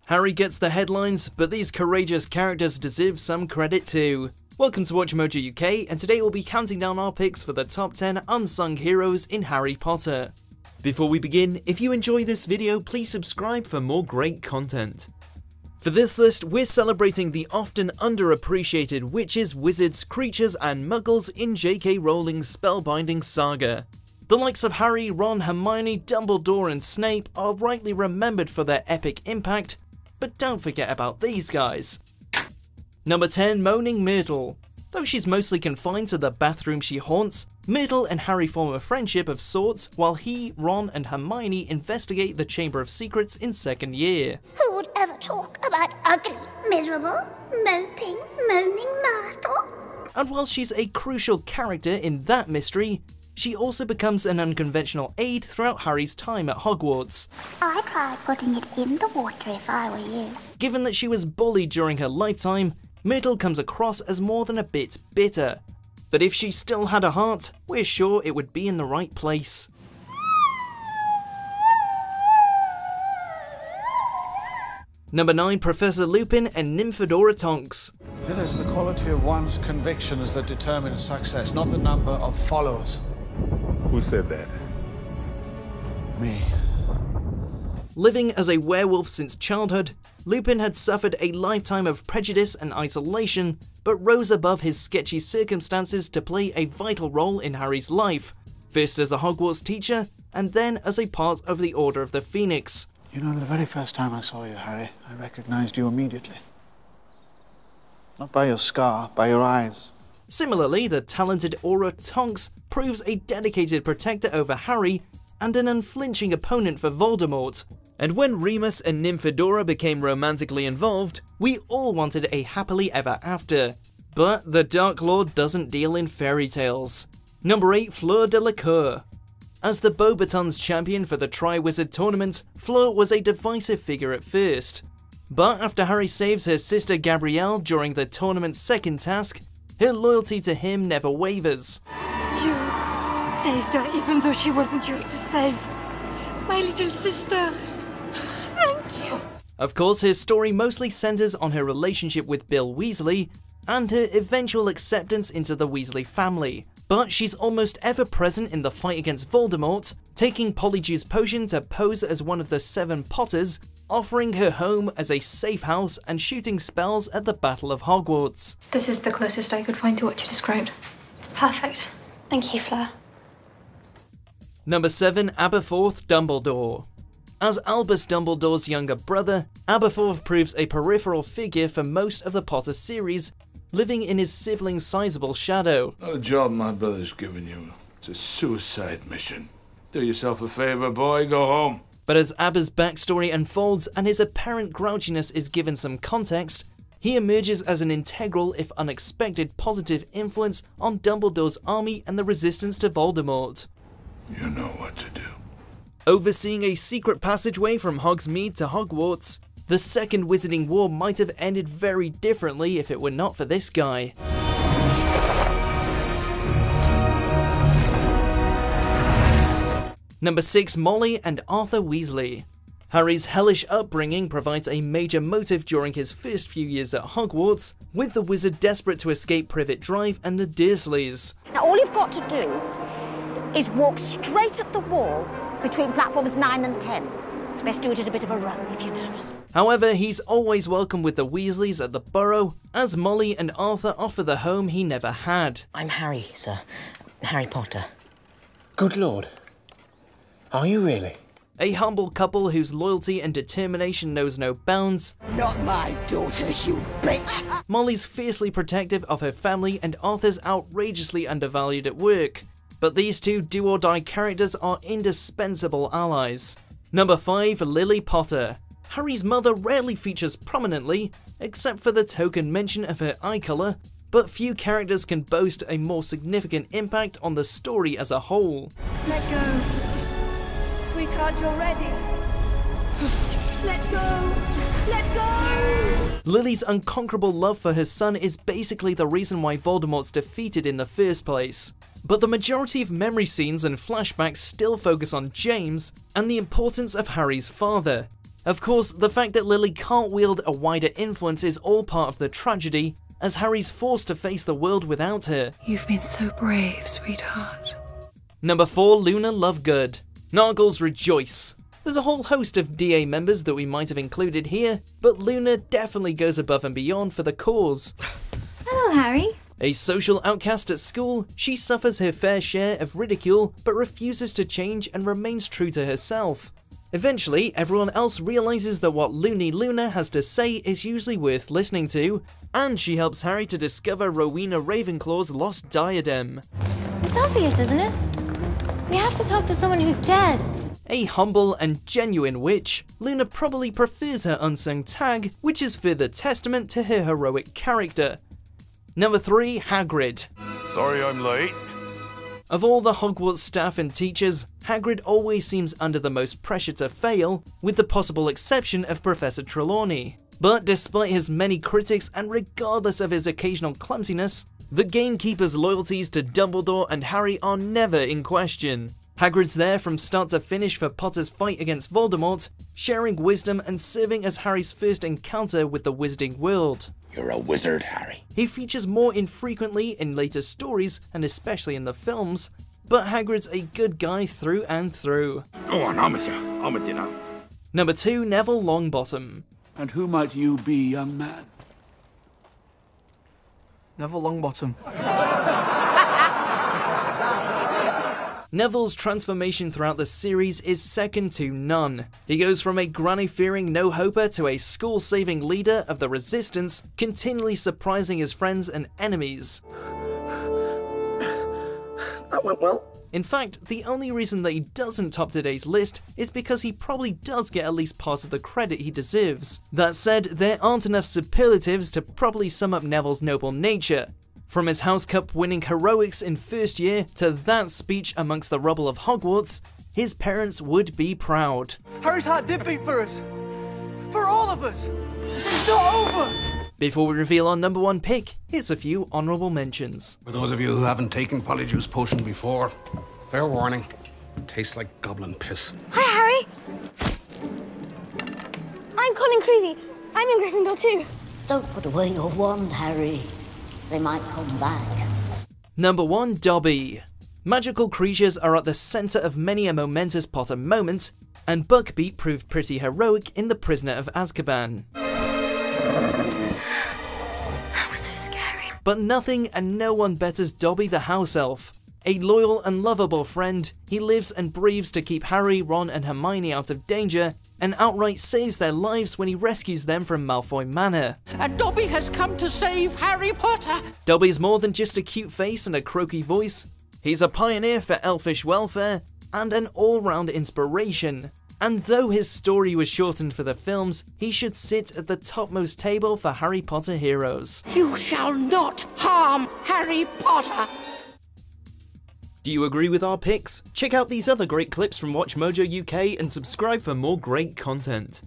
Harry gets the headlines, but these courageous characters deserve some credit too. Welcome to Watch Mojo UK, and today we'll be counting down our picks for the top 10 unsung heroes in Harry Potter. Before we begin, if you enjoy this video, please subscribe for more great content. For this list, we're celebrating the often underappreciated witches, wizards, creatures, and muggles in J.K. Rowling's spellbinding saga. The likes of Harry, Ron, Hermione, Dumbledore, and Snape are rightly remembered for their epic impact, but don't forget about these guys. Number 10, Moaning Myrtle. Though she's mostly confined to the bathroom she haunts, Myrtle and Harry form a friendship of sorts while he, Ron, and Hermione investigate the Chamber of Secrets in second year. Who would ever talk about ugly, miserable, moping, moaning Myrtle? And while she's a crucial character in that mystery, she also becomes an unconventional aid throughout Harry's time at Hogwarts. I tried putting it in the water if I were you. Given that she was bullied during her lifetime, Myrtle comes across as more than a bit bitter. But if she still had a heart, we're sure it would be in the right place. Number 9, Professor Lupin and Nymphadora Tonks. It is the quality of one's convictions that determines success, not the number of followers. Who said that? Me. Living as a werewolf since childhood, Lupin had suffered a lifetime of prejudice and isolation, but rose above his sketchy circumstances to play a vital role in Harry's life, first as a Hogwarts teacher, and then as a part of the Order of the Phoenix. You know, the very first time I saw you, Harry, I recognized you immediately. Not by your scar, by your eyes. Similarly, the talented Auror Tonks proves a dedicated protector over Harry and an unflinching opponent for Voldemort. And when Remus and Nymphadora became romantically involved, we all wanted a happily ever after. But the Dark Lord doesn't deal in fairy tales. Number 8, Fleur Delacour. As the Beauxbatons champion for the Triwizard Tournament, Fleur was a divisive figure at first. But after Harry saves her sister Gabrielle during the tournament's second task, her loyalty to him never wavers. You saved her even though she wasn't yours to save. My little sister. Thank you. Of course, her story mostly centers on her relationship with Bill Weasley and her eventual acceptance into the Weasley family. But she's almost ever present in the fight against Voldemort, taking Polyjuice Potion to pose as one of the 7 Potters, offering her home as a safe house and shooting spells at the Battle of Hogwarts. This is the closest I could find to what you described. It's perfect. Thank you, Fleur. Number 7, Aberforth Dumbledore. As Albus Dumbledore's younger brother, Aberforth proves a peripheral figure for most of the Potter series, living in his sibling's sizable shadow. Not a job my brother's given you. It's a suicide mission. Do yourself a favor, boy, go home. But as Aber's backstory unfolds and his apparent grouchiness is given some context, he emerges as an integral if unexpected positive influence on Dumbledore's army and the resistance to Voldemort. You know what to do. Overseeing a secret passageway from Hogsmeade to Hogwarts, the Second Wizarding War might have ended very differently if it were not for this guy. Number 6, Molly and Arthur Weasley. Harry's hellish upbringing provides a major motive during his first few years at Hogwarts, with the wizard desperate to escape Privet Drive and the Dursleys. Now all you've got to do is walk straight at the wall between platforms 9 and 10. Best do it at a bit of a run if you're nervous. However, he's always welcome with the Weasleys at the Burrow, as Molly and Arthur offer the home he never had. I'm Harry, sir. Harry Potter. Good Lord. Are you really? A humble couple whose loyalty and determination knows no bounds. Not my daughter, you bitch! Molly's fiercely protective of her family and Arthur's outrageously undervalued at work. But these two do-or-die characters are indispensable allies. Number 5, Lily Potter. Harry's mother rarely features prominently, except for the token mention of her eye colour, but few characters can boast a more significant impact on the story as a whole. Let go. Sweetheart, you're ready. Let go. Let go. Lily's unconquerable love for her son is basically the reason why Voldemort's defeated in the first place. But the majority of memory scenes and flashbacks still focus on James and the importance of Harry's father, Of course, the fact that Lily can't wield a wider influence is all part of the tragedy, as Harry's forced to face the world without her. You've been so brave, sweetheart. Number 4, Luna Lovegood. Nargles rejoice. There's a whole host of DA members that we might have included here, but Luna definitely goes above and beyond for the cause. Hello, Harry. A social outcast at school, she suffers her fair share of ridicule but refuses to change and remains true to herself. Eventually, everyone else realises that what Loony Luna has to say is usually worth listening to, and she helps Harry to discover Rowena Ravenclaw's lost diadem. It's obvious, isn't it? We have to talk to someone who's dead. A humble and genuine witch, Luna probably prefers her unsung tag, which is further testament to her heroic character. Number 3, Hagrid. Sorry I'm late. Of all the Hogwarts staff and teachers, Hagrid always seems under the most pressure to fail, with the possible exception of Professor Trelawney. But despite his many critics and regardless of his occasional clumsiness, the gamekeeper's loyalties to Dumbledore and Harry are never in question. Hagrid's there from start to finish for Potter's fight against Voldemort, sharing wisdom and serving as Harry's first encounter with the wizarding world. You're a wizard, Harry. He features more infrequently in later stories, and especially in the films, but Hagrid's a good guy through and through. Go on, I'm with you. I'm with you now. Number 2, Neville Longbottom. And who might you be, young man? Neville Longbottom. Neville's transformation throughout the series is second to none. He goes from a granny-fearing no-hoper to a school-saving leader of the Resistance, continually surprising his friends and enemies. That went well. In fact, the only reason that he doesn't top today's list is because he probably does get at least part of the credit he deserves. That said, there aren't enough superlatives to properly sum up Neville's noble nature. From his House Cup winning heroics in first year to that speech amongst the rubble of Hogwarts, his parents would be proud. Harry's heart did beat for us. For all of us. It's not over. Before we reveal our number 1 pick, here's a few honourable mentions. For those of you who haven't taken Polyjuice Potion before, fair warning, it tastes like goblin piss. Hi, Harry. I'm Colin Creevy. I'm in Gryffindor too. Don't put away your wand, Harry. They might come back. Number 1, Dobby. Magical creatures are at the centre of many a momentous Potter moment, and Buckbeak proved pretty heroic in The Prisoner of Azkaban. That was so scary. But nothing and no one betters Dobby the House Elf. A loyal and lovable friend, he lives and breathes to keep Harry, Ron and Hermione out of danger, and outright saves their lives when he rescues them from Malfoy Manor. And Dobby has come to save Harry Potter. Dobby's more than just a cute face and a croaky voice. He's a pioneer for elfish welfare, and an all-round inspiration. And though his story was shortened for the films, he should sit at the topmost table for Harry Potter heroes. You shall not harm Harry Potter. Do you agree with our picks? Check out these other great clips from WatchMojo UK and subscribe for more great content.